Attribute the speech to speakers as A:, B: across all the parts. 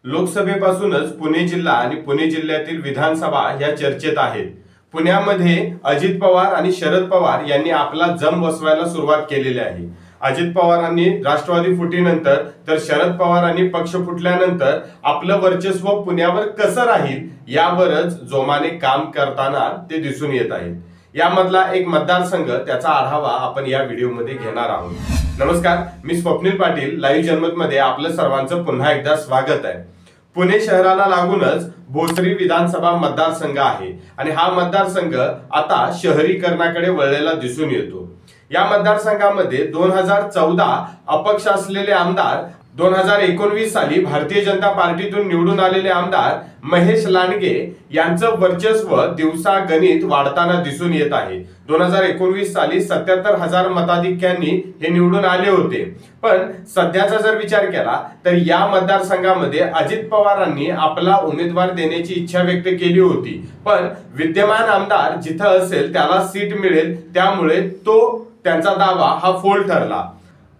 A: लोकसभेपासूनच पुणे जिल्हा आणि पुणे जिल्ह्यातील विधानसभा या चर्चेत आहेत। पुण्यामध्ये अजित पवार आणि शरद पवार यांनी आपला जम बसवायला सुरुवात केलेली आहे। अजित पवारांनी राष्ट्रवादी फुटीनंतर तर शरद पवारांनी पक्ष फुटल्यानंतर आपलं वर्चस्व पुण्यावर कसं राहील यावरच जोमाने काम करताना ते दिसून येत आहेत। यामधला एक मतदारसंघ त्याचा आढावा आपण या व्हिडिओमध्ये घेणार आहोत। नमस्कार, मी स्वप्नील पाटील लाईव्ह जनमत मध्ये आपलं सर्वांचं पुन्हा एकदा स्वागत आहे। पुणे शहराला लागूनच भोसरी विधानसभा मतदारसंघ आहे आणि हा मतदारसंघ आता शहरीकरणाकडे वळलेला दिसून येतो। या मतदारसंघामध्ये 2014 अपक्ष असलेले आमदार 2019 साली भारतीय जनता पार्टीतून निवडून आलेले आमदार महेश लांडगे यांचं वर्चस्व दिवसागणित वाढताना दिसून येत आहे। 2019 साली 77,000 मताधिक्यांनी हे निवडून आले होते, पण सध्याचा जर विचार केला तर या मतदारसंघामध्ये अजित पवारांनी आपला उमेदवार देण्याची इच्छा व्यक्त केली होती, पण विद्यमान आमदार जिथं असेल त्याला सीट मिळेल त्यामुळे तो त्यांचा दावा हा फोल ठरला।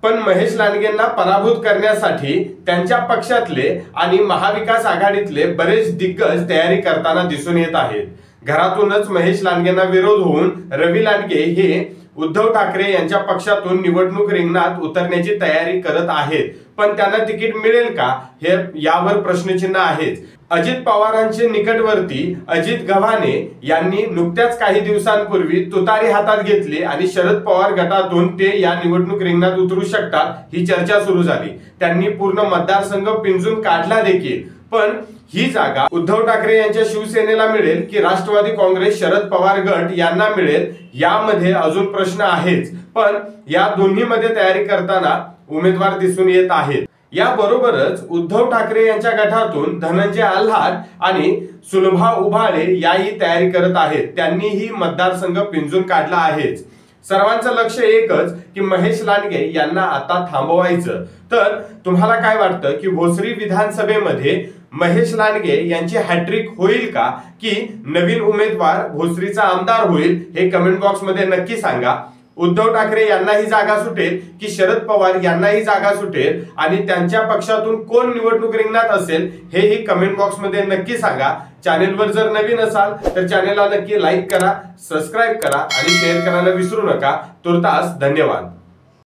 A: पण महेश लांडगेंना पराभूत करण्यासाठी त्यांच्या पक्षातले आणि महाविकास आघाडीतले बरेच दिग्गज तयारी करताना दिसून येत आहेत। घरातूनच महेश लांडगेंना विरोध होऊन रवी लांडगे हे उद्धव ठाकरे यांच्या पक्षातून निवडणूक रिंगणात उतरण्याची तयारी करत आहेत, पण त्यांना तिकीट मिळेल का हे यावर प्रश्नचिन्ह आहेच। अजित पवारांचे निकटवर्ती अजित गव्हाणे यांनी नुकत्याच काही दिवसांपूर्वी तुतारी हातात घेतली आणि शरद पवार गटातून ते या निवडणूक रिंगणात उतरू शकतात ही चर्चा सुरू झाली। त्यांनी पूर्ण मतदारसंघ पिंजून काढला देखील, पण ही जागा उद्धव ठाकरे यांच्या शिवसेनेला मिळेल की राष्ट्रवादी काँग्रेस शरद पवार गट यांना मिळेल यामध्ये अजून प्रश्न आहेच। पण या दोन्ही मध्ये तयारी करताना उमेदवार दिसून येत आहेत। याबरोबरच उद्धव ठाकरे यांच्या गटातून धनंजय आल्हाट आणि सुलभा उभाळे याही तयारी करत आहेत। त्यांनीही मतदारसंघ पिंजून काढला आहेच। सर्वांचं लक्ष एकच की महेश लांडगे यांना आता थांबवायचं। तर तुम्हाला काय वाटतं की भोसरी विधानसभेमध्ये महेश लांडगे यांची हॅट्रिक होईल का की नवीन उमेदवार भोसरीचा आमदार होईल हे कमेंट बॉक्स मध्ये नक्की सांगा। उद्धव ठाकरे यांनाही जागा सुटेल की शरद पवार यांनाही जागा सुटेल आणि त्यांच्या पक्षातून कोण निवडणूक रिंगणात असेल हेही कमेंट बॉक्स मध्ये नक्की सांगा। चॅनेलवर जर नवीन असाल तर चॅनेलला नक्की लाईक करा, सबस्क्राईब करा आणि शेअर करायला विसरू नका। तुर्तास धन्यवाद।